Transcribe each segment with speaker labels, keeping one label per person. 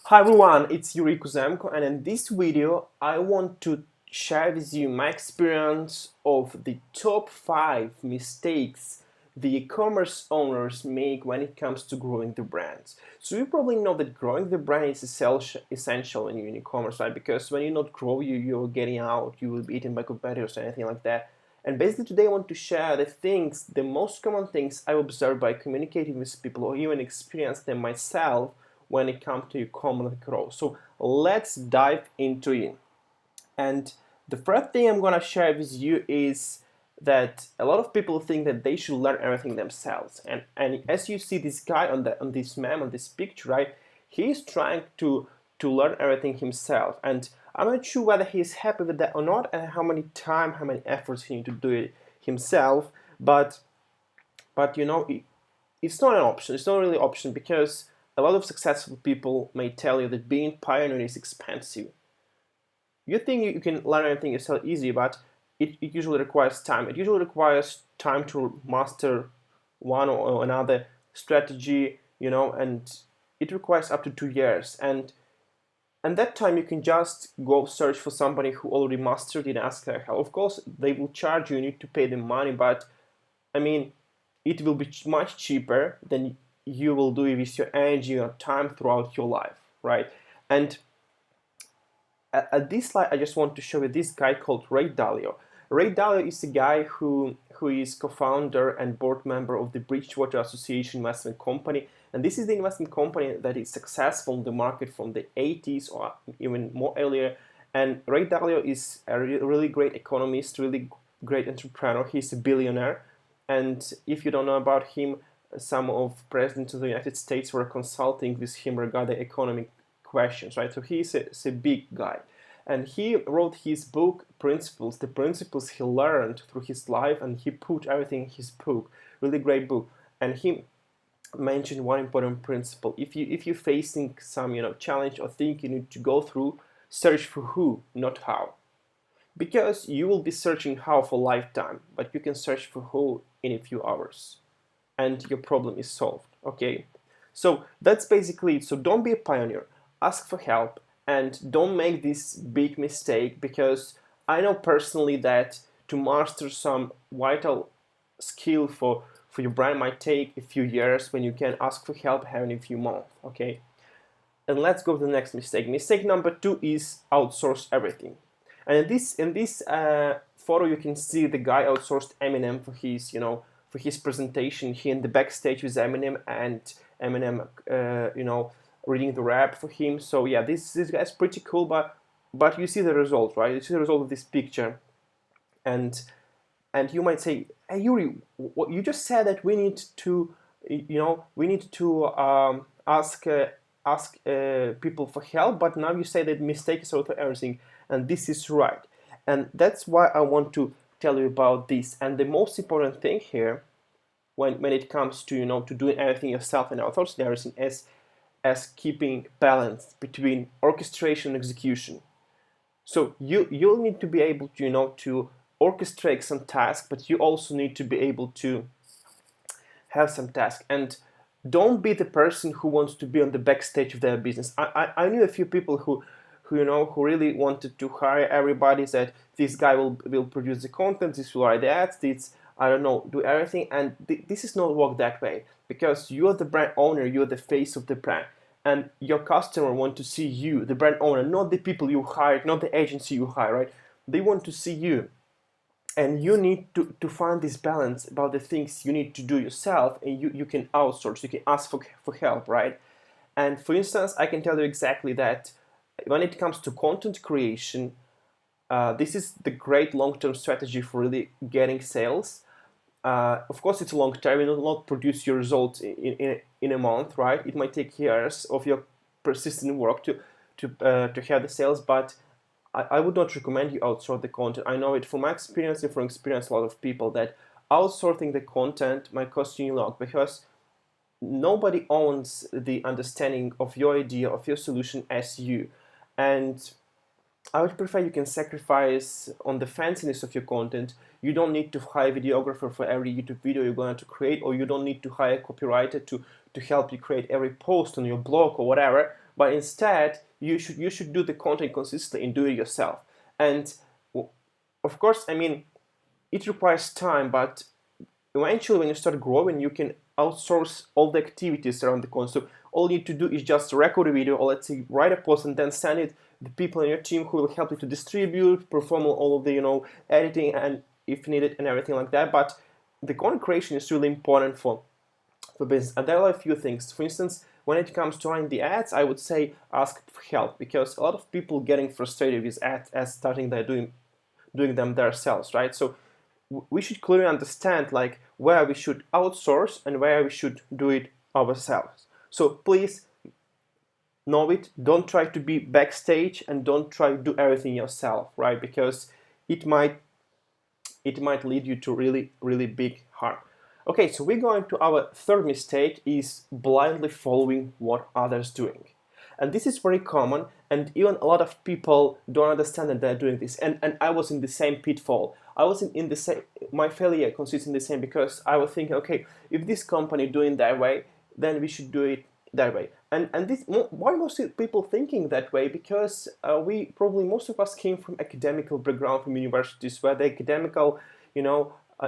Speaker 1: Hi everyone, it's Yuri Kuzemko, and in this video I want to share with you my experience of the top 5 mistakes the e-commerce owners make when it comes to growing the brands. So you probably know that growing the brand is essential when you're in e-commerce, right? Because when you not grow, you're getting out, you will be eaten by competitors or anything like that. And basically today I want to share the most common things I observed by communicating with people or even experience them myself when it comes to e-commerce growth. So let's dive into it. And the first thing I'm gonna share with you is that a lot of people think that they should learn everything themselves. And as you see this guy on this meme, on this picture, right? He's trying to learn everything himself. And I'm not sure whether he's happy with that or not, and how many efforts he need to do it himself. But it's not an option. It's not really an option because a lot of successful people may tell you that being pioneer is expensive. You think you can learn anything yourself easy, but it usually requires time. It usually requires time to master one or another strategy, and it requires up to 2 years. And that time you can just go search for somebody who already mastered it and ask their help. Of course, they will charge you, you need to pay them money, but I mean, it will be much cheaper than you will do it with your energy, your time throughout your life, right? And at this slide, I just want to show you this guy called Ray Dalio. Ray Dalio is a guy who is co-founder and board member of the Bridgewater Association investment company, and this is the investment company that is successful in the market from the 80s or even more earlier. And Ray Dalio is a really great economist, really great entrepreneur. He's a billionaire, and if you don't know about him, some of presidents of the United States were consulting with him regarding economic questions, right? So he's a big guy. And he wrote his book, Principles, the principles he learned through his life, and he put everything in his book. Really great book. And he mentioned one important principle. If you're facing some challenge or thing you need to go through, search for who, not how. Because you will be searching how for a lifetime, but you can search for who in a few hours. And your problem is solved, okay? So that's basically it. So don't be a pioneer. Ask for help and don't make this big mistake, because I know personally that to master some vital skill for your brand might take a few years when you can ask for help having a few months, okay? And let's go to the next mistake. Mistake number 2 is outsource everything. And in this photo, you can see the guy outsourced Eminem for his presentation. He in the backstage with Eminem, and Eminem, reading the rap for him. So yeah, this guy's pretty cool. But you see the result, right? You see the result of this picture, and you might say, "Hey Yuri, what you just said that we need to, ask people for help, but now you say that mistake is out of everything," and this is right. And that's why I want to tell you about this. And the most important thing here, when it comes to to doing everything yourself and outsourcing everything, as keeping balance between orchestration and execution. So you'll need to be able to to orchestrate some tasks, but you also need to be able to have some task. And don't be the person who wants to be on the backstage of their business. I knew a few people who who really wanted to hire everybody, that this guy will produce the content, this will write the ads, this, I don't know, do everything. And this is not work that way, because you're the brand owner, you're the face of the brand, and your customer want to see you, the brand owner, not the people you hired, not the agency you hire, right? They want to see you. And you need to find this balance about the things you need to do yourself, and you can outsource, you can ask for help, right? And for instance, I can tell you exactly that when it comes to content creation, this is the great long-term strategy for really getting sales. Of course, it's a long term. You will not produce your results in a month, right? It might take years of your persistent work to have the sales, but I would not recommend you outsource the content. I know it from my experience and from experience a lot of people, that outsourcing the content might cost you a lot, because nobody owns the understanding of your idea, of your solution as you. And I would prefer you can sacrifice on the fanciness of your content. You don't need to hire a videographer for every YouTube video you're going to create, or you don't need to hire a copywriter to help you create every post on your blog or whatever. but instead you should do the content consistently and do it yourself. And of course, I mean, it requires time, but eventually when you start growing, you can outsource all the activities around the content. So all you need to do is just record a video, or let's say write a post and then send it to the people in your team who will help you to distribute, perform all of the editing and if needed and everything like that. But the content creation is really important for business. And there are a few things. For instance, when it comes to running the ads, I would say ask for help, because a lot of people getting frustrated with ads as starting they're doing them themselves, right? So we should clearly understand like where we should outsource and where we should do it ourselves. So please know it. Don't try to be backstage and don't try to do everything yourself, right? Because it might lead you to really big harm. Okay, so we're going to our third mistake, is blindly following what others doing. And this is very common, and even a lot of people don't understand that they're doing this. And I was in the same pitfall. I was in the same, my failure consists in the same, because I was thinking, okay, if this company doing that way, then we should do it that way. And this, why most people thinking that way? Because we probably, most of us came from academical background, from universities, where the academical,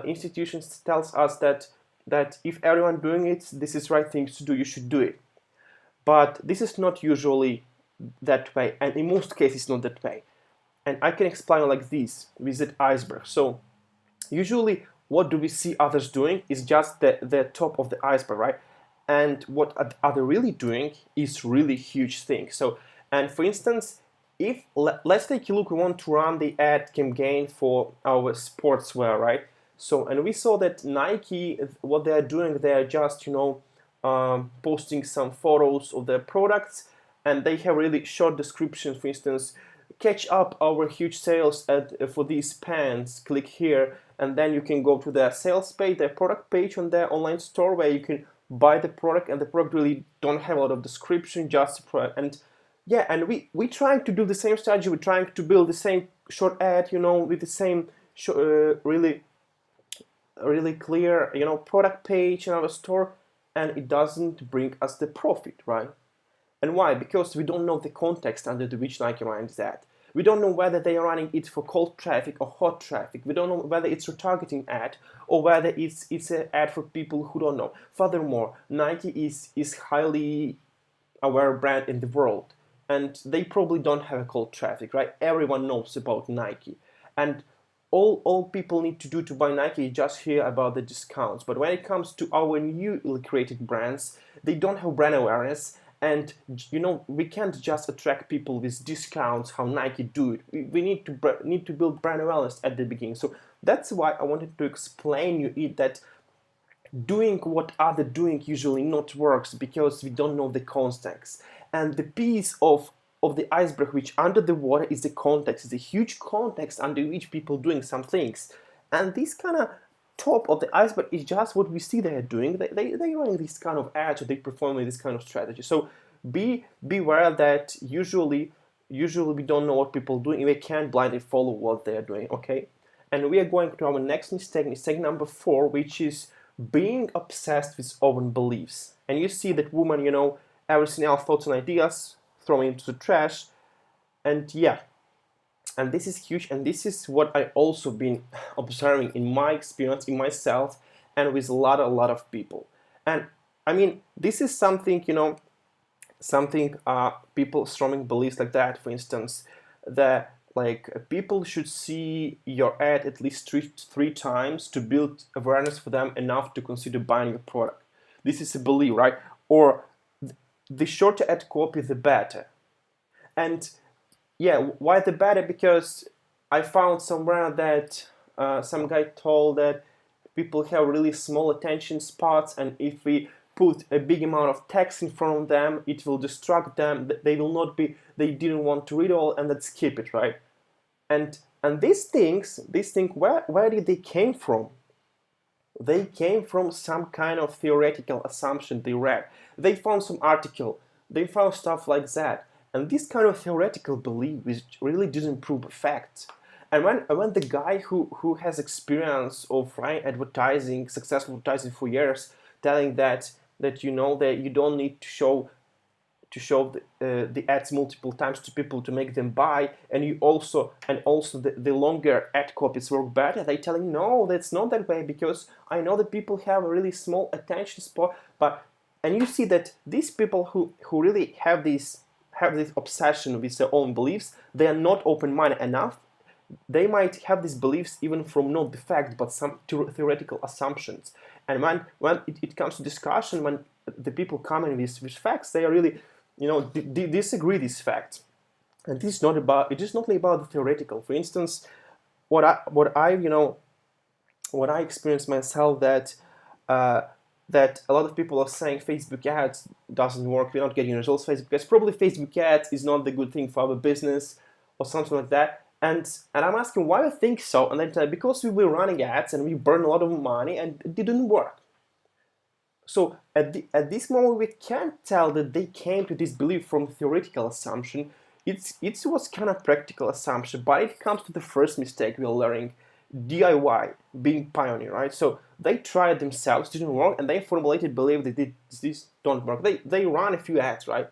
Speaker 1: institutions tells us that if everyone doing it, this is right things to do, you should do it. But this is not usually that way, and in most cases not that way. And I can explain like this with that iceberg. So usually what do we see others doing is just the top of the iceberg, right? And what are they really doing is really huge thing. So, and for instance, if let's take a look, we want to run the ad campaign for our sportswear, right? So, and we saw that Nike, what they are doing, they are just posting some photos of their products, and they have really short descriptions. For instance, catch up our huge sales for these pants, click here, and then you can go to their sales page, their product page on their online store, where you can buy the product, and the product really don't have a lot of description, just product. And yeah, and we trying to do the same strategy. We're trying to build the same short ad, with the same really clear, product page in our store, and it doesn't bring us the profit, right? And why? Because we don't know the context under which Nike runs that. We don't know whether they are running it for cold traffic or hot traffic. We don't know whether it's a retargeting ad or whether it's an ad for people who don't know. Furthermore, Nike is highly aware brand in the world, and they probably don't have a cold traffic, right? Everyone knows about Nike, and all people need to do to buy Nike is just hear about the discounts. But when it comes to our newly created brands, they don't have brand awareness, and we can't just attract people with discounts how Nike do it. We need to build brand awareness at the beginning. So that's why I wanted to explain you that doing what other doing usually not works, because we don't know the context. And the piece of the iceberg which under the water is the context. It's a huge context under which people doing some things. And this kind of top of the iceberg is just what we see they're doing. They're running this kind of ads, or they performing this kind of strategy. So be aware that usually we don't know what people are doing. We can't blindly follow what they're doing, okay? And we are going to our next mistake number 4, which is being obsessed with own beliefs. And you see that woman, everything else, thoughts and ideas, throwing into the trash. And yeah, and this is huge, and this is what I also been observing in my experience, in myself, and with a lot of people. And I mean, this is something, people strong beliefs like that. For instance, that like people should see your ad at least three times to build awareness for them enough to consider buying your product. This is a belief, right? Or the shorter ad copy, the better. And yeah, why the better? Because I found somewhere that some guy told that people have really small attention spots, and if we put a big amount of text in front of them, it will distract them. They didn't want to read all, and let's skip it, right? And these things, where did they came from? They came from some kind of theoretical assumption they read. They found some article. They found stuff like that. And this kind of theoretical belief really doesn't prove facts. And when the guy who has experience of running advertising, successful advertising for years, telling that you don't need to show show the ads multiple times to people to make them buy, and also the longer ad copies work better. They telling no, that's not that way, because I know that people have a really small attention span, and you see that these people who really have this obsession with their own beliefs, they are not open-minded enough. They might have these beliefs even from not the fact, but some theoretical assumptions. And when it comes to discussion, when the people come in with facts, they are really, disagree these facts. And this is not about, it is not about the theoretical. For instance, what I experienced myself, that that a lot of people are saying Facebook ads doesn't work, we're not getting results. Facebook ads, probably Facebook ads is not the good thing for our business, or something like that. And I'm asking why you think so, and they tell me because we were running ads and we burned a lot of money and it didn't work. So at this moment we can't tell that they came to this belief from theoretical assumption. It was kind of practical assumption, but it comes to the first mistake we're learning, DIY, being pioneer, right? So they tried themselves, didn't work, and they formulated belief that this don't work. They ran a few ads, right?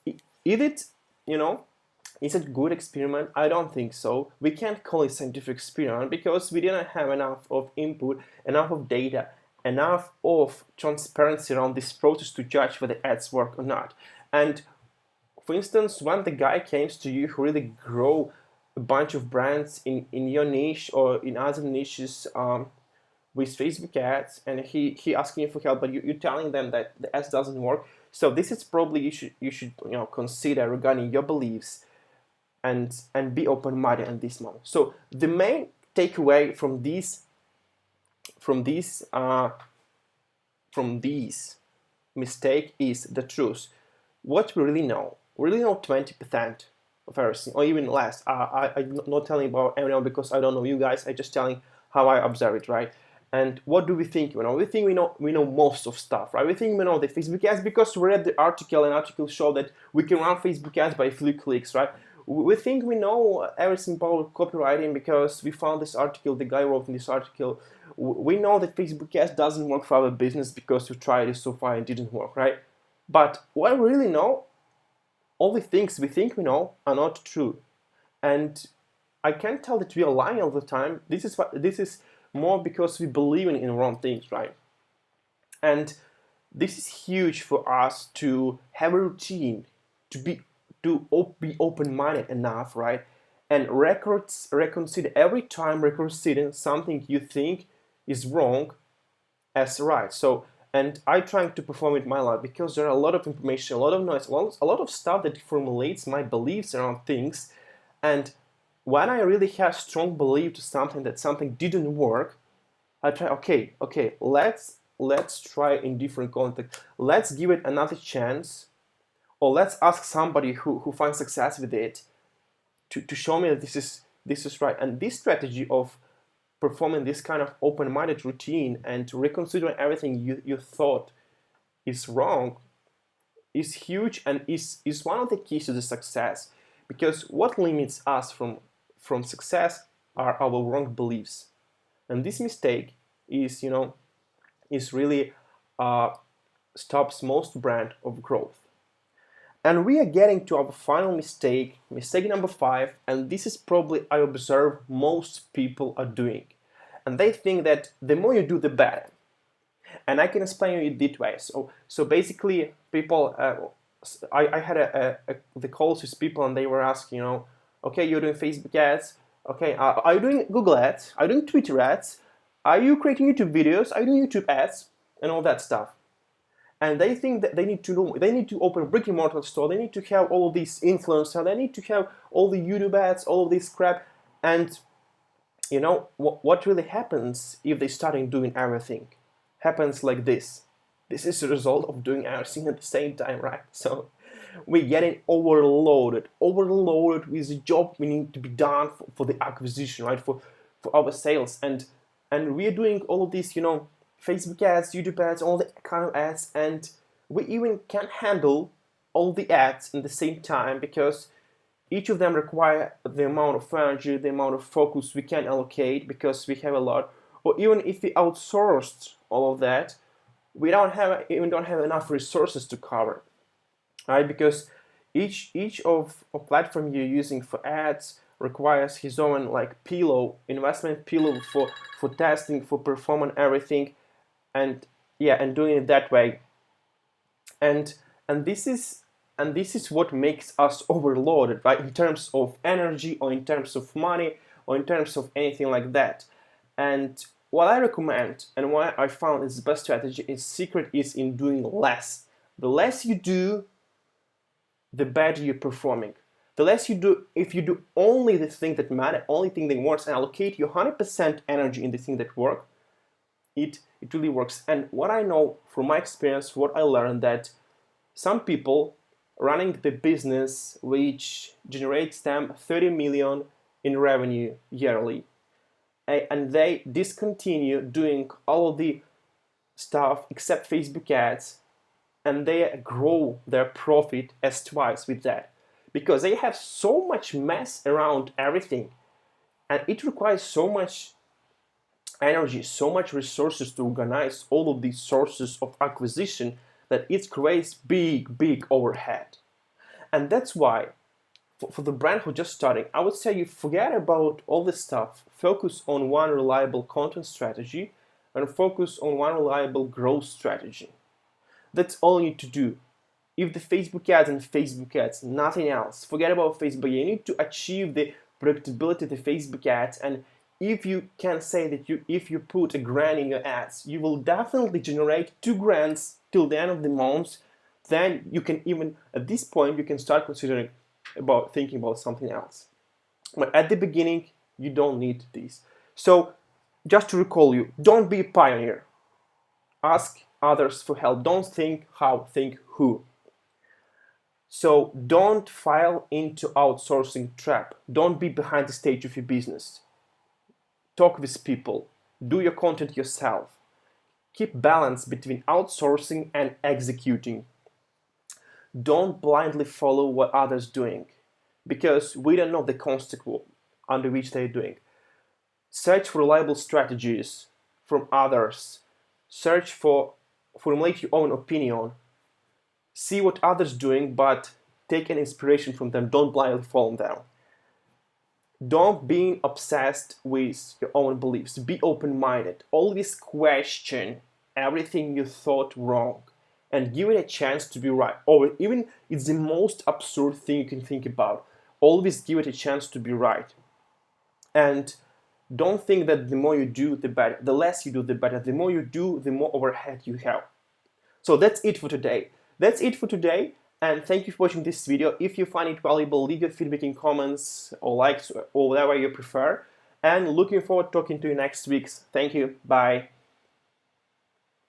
Speaker 1: Is it, is it a good experiment? I don't think so. We can't call it scientific experiment because we didn't have enough of input, enough of data, enough of transparency around this process to judge whether ads work or not. And for instance, when the guy comes to you who really grow a bunch of brands in your niche or in other niches with Facebook ads, and he asking you for help, but you're telling them that the ads doesn't work. So this is probably you should consider regarding your beliefs, and be open-minded in this moment. So the main takeaway from these mistake is the truth. What we really know 20% of everything, or even less. I'm not telling about everyone because I don't know you guys. I'm just telling how I observe it, right? And what do we think? We think we know most of stuff, right? We think we know the Facebook ads because we read the article, and articles show that we can run Facebook ads by a few clicks, right? We think we know everything about copywriting because we found this article, the guy wrote in this article. We know that Facebook ads doesn't work for our business because we tried it so far and it didn't work, right? But what we really know, all the things we think we know are not true. And I can't tell that we are lying all the time. This is more because we believe in wrong things, right? And this is huge for us to have a routine, to be open-minded enough, right? And reconsider every time, reconsidering something you think is wrong as right. So, and I trying to perform it in my life because there are a lot of information, a lot of noise, a lot of stuff that formulates my beliefs around things. And when I really have strong belief to something that something didn't work, I try, okay, let's try in different context. Let's give it another chance, or let's ask somebody who finds success with it to show me that this is right. And this strategy of performing this kind of open-minded routine and reconsidering everything you thought is wrong is huge, and is one of the keys to the success. Because what limits us from success are our wrong beliefs. And this mistake is really stops most brand of growth. And we are getting to our final mistake number 5, and this is probably I observe most people are doing. And they think that the more you do, the better. And I can explain it this way. So basically, people, I had the calls with people, and they were asking, okay, you're doing Facebook ads. Okay, are you doing Google ads? Are you doing Twitter ads? Are you creating YouTube videos? Are you doing YouTube ads? And all that stuff. And they think that they need to open a brick and mortar store. They need to have all of these influencers. They need to have all the YouTube ads, all of this crap. And what really happens if they start doing everything? Happens like this. This is the result of doing everything at the same time, right? So we're getting overloaded with the job we need to be done for the acquisition, right? For our sales, and we are doing all of these, Facebook ads, YouTube ads, all the kind of ads, and we even can't handle all the ads in the same time because each of them require the amount of energy, the amount of focus we can allocate because we have a lot. Or even if we outsourced all of that, we don't have enough resources to cover. right? Because each of platform you're using for ads requires his own like pillow investment pillow for testing, for performing everything, and yeah, and doing it that way. And and this is and this is what makes us overloaded, right? In terms of energy, or in terms of money, or in terms of anything like that. And what I recommend and what I found is the best strategy is secret is in doing less. The less you do, the better you're performing. The less you do, if you do only the thing that matter, only thing that works, and allocate your 100% energy in the thing that work, it really works. And what I know from my experience, what I learned, that some people running the business which generates them 30 million in revenue yearly, and they discontinue doing all of the stuff except Facebook ads, and they grow their profit as twice with that, because they have so much mess around everything, and it requires so much energy, so much resources to organize all of these sources of acquisition, that it creates big overhead. And that's why for the brand who just starting, I would say you forget about all this stuff, focus on one reliable content strategy, and focus on one reliable growth strategy. That's all you need to do. If the Facebook ads and Facebook ads, nothing else. Forget about Facebook. You need to achieve the predictability of the Facebook ads. And if you can say that if you put $1,000 in your ads, you will definitely generate $2,000 till the end of the month. Then you can even, at this point, you can start considering about thinking about something else. But at the beginning, you don't need this. So just to recall you, don't be a pioneer. Ask others for help. Don't think how, think who. So don't fall into outsourcing trap. Don't be behind the stage of your business. Talk with people. Do your content yourself. Keep balance between outsourcing and executing. Don't blindly follow what others doing, because we don't know the context under which they're doing. Search for reliable strategies from others. Formulate your own opinion. See what others doing, but take an inspiration from them. Don't blindly follow them. Don't be obsessed with your own beliefs. Be open-minded. Always question everything you thought wrong, and give it a chance to be right. Or even it's the most absurd thing you can think about. Always give it a chance to be right. And don't think that the more you do, the better. The less you do, the better. The more you do, the more overhead you have. So that's it for today. And thank you for watching this video. If you find it valuable, leave your feedback in comments or likes or whatever you prefer. And looking forward to talking to you next week. Thank you. Bye.